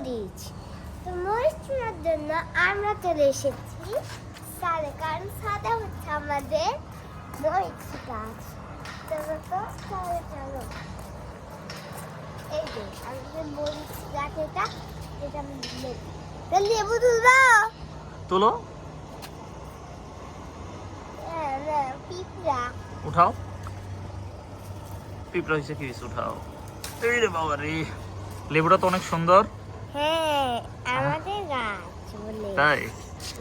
মরিচ। তো মরিচ চুনার জন্য আমরা চলে এসেছি ছাদে, কারণ ছাদে হচ্ছে আমাদের মরিচ গাছ। চলো তো ছাদে চলো। এই যে আমাদের মরিচ গাছ, এটা এটা লেবু তুলবা তুলো, পিঁপড়া উঠাও। পিঁপড়া হয়েছে কি উঠাও। এই রে বাবা রে, লেবুটা তো অনেক সুন্দর। হ্যাঁ আমাদের গাছ বলে। তাই?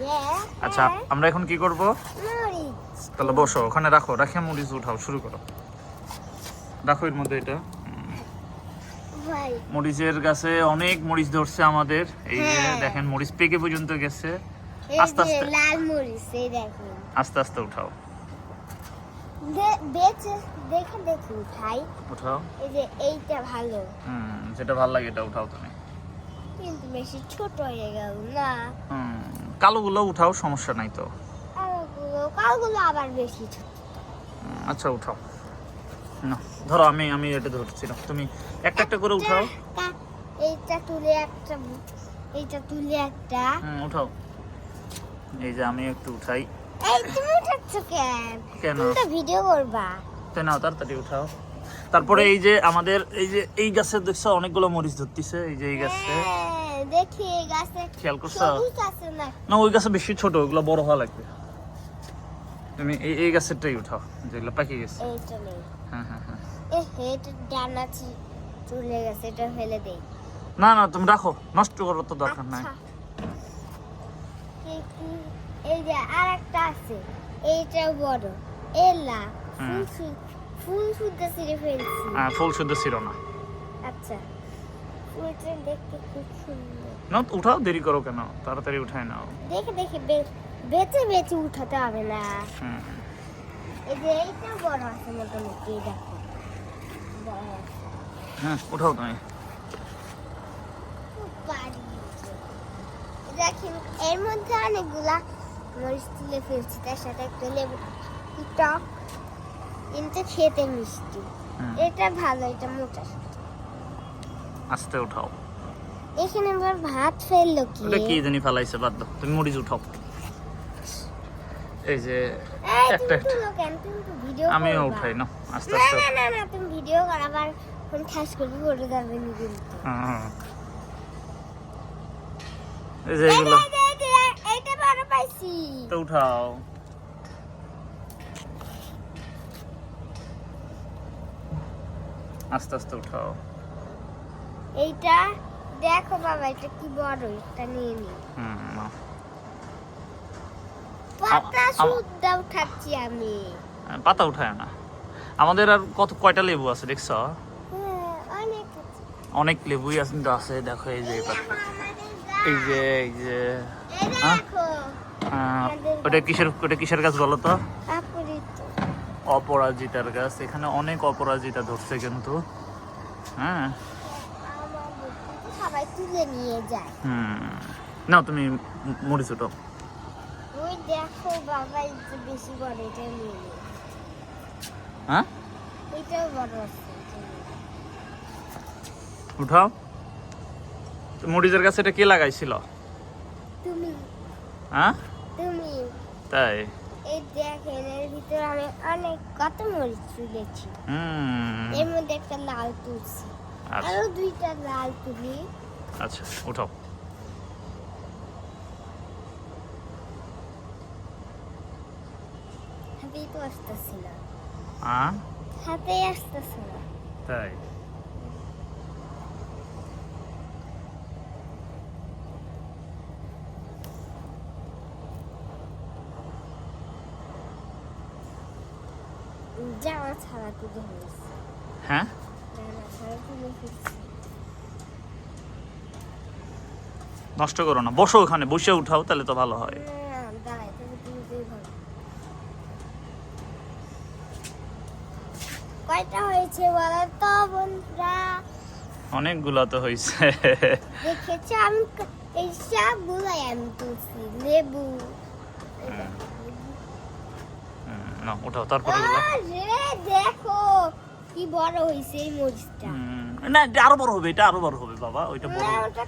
হ্যাঁ। আচ্ছা আমরা এখন কি করব? মরিচ। তাহলে বসো, ওখানে রাখো, রাখে মরিচ উঠাও, শুরু করো। রাখো এর মধ্যে এটা। ভাই মরিচের গাছে অনেক মরিচ ধরছে আমাদের। এই যে হ্যাঁ। দেখেন মরিচ পেকে পর্যন্ত গেছে। এই আস্তে যে আস্তে লাল মরিচ, এই দেখুন। আস্তে আস্তে উঠাও, বেচে দেখে দেখে উঠাই। উঠাও। এই যে এইটা ভালো, যেটা ভালো লাগে এটা উঠাও তুমি। কিন্তু বেশি ছোট হয়ে গেল না। কালোগুলো উঠাও, সমস্যা নাই তো। কালগুলো আবার বেশি ছোট। আচ্ছা উঠাও না, ধরো আমি আমি এটা ধরছি না, তুমি একটা একটা করে উঠাও। এইটা তুলে একটা, এইটা তুলে একটা। উঠাও। এই যে আমি একটু উঠাই। এই তুমি উঠাচ্ছ কেন? কেন? তুমি তো ভিডিও করবা। তাই নাও, তাড়াতাড়ি উঠাও। তারপরে এই যে আমাদের এই যে এই গাছে দেখছো অনেকগুলো মরিচ ধরতিছে, এই যে এই গাছে। হ্যাঁ, দেখি এই গাছে খেয়াল করছো? সবুজ আছে না? না ওই গাছে বেশি ছোট, ওগুলো বড় হওয়া লাগবে। তুমি এই গাছেরটাই উঠাও, যেগুলো পাকি গেছে। এইটা নেই। হ্যাঁ হ্যাঁ হ্যাঁ। এটা ডানা চলে গেছে, এটা ফেলে দেই। না না তুমি রাখো, নষ্ট করার তো দরকার নাই। আচ্ছা। এই যে আরেকটা আছে, এইটাও বড়। এলা ফুল শুদ্ধ ছিঁড়ে ফেলছি। ফুল শুদ্ধ ছিল না। আচ্ছা, ফুলটা দেখতে খুব সুন্দর। না উঠাও, দেরি করো কেন, তাড়াতাড়ি উঠায় নাও। দেখে দেখে বেছে বেছে উঠাতে হবে না। হুম। এই যে এইটা বড় আছে মোটামুটি, এই দেখো বড় আছে। হ্যাঁ উঠাও তুমি। খুব পারি। দেখেন এর মধ্যে অনেকগুলা মরিচ তুলে ফেলছি, তার সাথে একটা লেবু টক, কিন্তু খেতে মিষ্টি। এটা ভালো, এটা মোটা। আস্তে উঠাও। এখানে আবার ভাত ফেললো কি? ওটা কি জানি ফেলাইছে, বাদ দাও, তুমি মরিচ উঠাও। এই যে এই একটা তুমি তুলো কেন? তুমি তো ভিডিও করবা। আমিও উঠাই না, আস্তে না আস্তে। না না না, তুমি ভিডিও কর, আবার কোন ঠাস করে পড়ে যাবে নি কিন্তু। হ্যাঁ। এই যে এগুলো এইটা বড় পাইছি। তো উঠাও। আস্তে আস্তে উঠাও। এইটা দেখো বাবা, এটা কি বড়, এটা নিয়ে নি। নাও। পাতা শুদ্ধ উঠাচ্ছি আমি। পাতা উঠায় না। আমাদের আর কয়টা লেবু আছে দেখছো? হ্যাঁ, অনেক আছে। অনেক লেবুই আছে, কিন্তু আছে দেখো এই যে আমাদের গাছ। এই যে এই যে এই হ্যাঁ? দেখো ওটা কিসের গাছ বলো তো? অপরিচিত। অপরাজিতার গাছ। এখানে অনেক অপরাজিতা ধরছে কিন্তু। হ্যাঁ। সবাই তুলে নিয়ে যায়। নাও তুমি মরিচ উঠাও। ওই দেখো বাবা, এটা বেশি বড়, এটা নিয়ে নি। হ্যাঁ এটাও বড় আছে, এটা নিয়ে নি। উঠাও। মরিচের গাছ এটা কে লাগাইছিল? তুমি হ্যাঁ তুমি তাই? এই দেখেন, এর ভিতরে আমি অনেক কত মরিচ তুলেছি। এর মধ্যে একটা লাল তুলছি, আচ্ছা আরো দুইটা লাল তুলি। আচ্ছা উঠাও। হাতেই তো আসতেছে না, হ্যাঁ হাতেই আসতেছে না। তাই? জামা ছাড়া তুলে ফেলছি, হ্যাঁ জামা ছাড়া তুলে ফেলছি। নষ্ট করো না, বসো ওখানে, বসে উঠাও, তাহলে তো ভালো হয়। দাঁড়াই, তুমি তুলতেই ভালো। কয়টা হয়েছে বলো তো বন্ধুরা? অনেকগুলা তো হয়েছে। দেখেছো আমি এই সবগুলাই আমি তুলছি। লেবু না উঠাও, তারপরে এগুলো। আরে দেখো কি বড় হয়েছে এই মরিচটা। না এটা আরো বড় হবে, এটা আরো বড় হবে বাবা, ওইটা বড় না, হবে। ওটা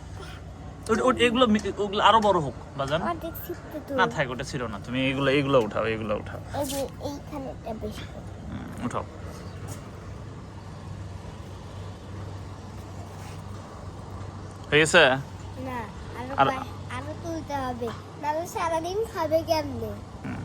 এগুলো ওগুলো আরো বড় হোক বাজান। অর্ধেক ছিটতে তো না থাক, ওটা ছিল না, তুমি এগুলো উঠাও, এগুলো উঠাও। এই যে এইখানে একটা বেশি করে। উঠাও। হয়ে গেছে? না আরো আর- আরো তুলতে হবে, নাহলে সারাদিন খাবে কেমনে? হুম।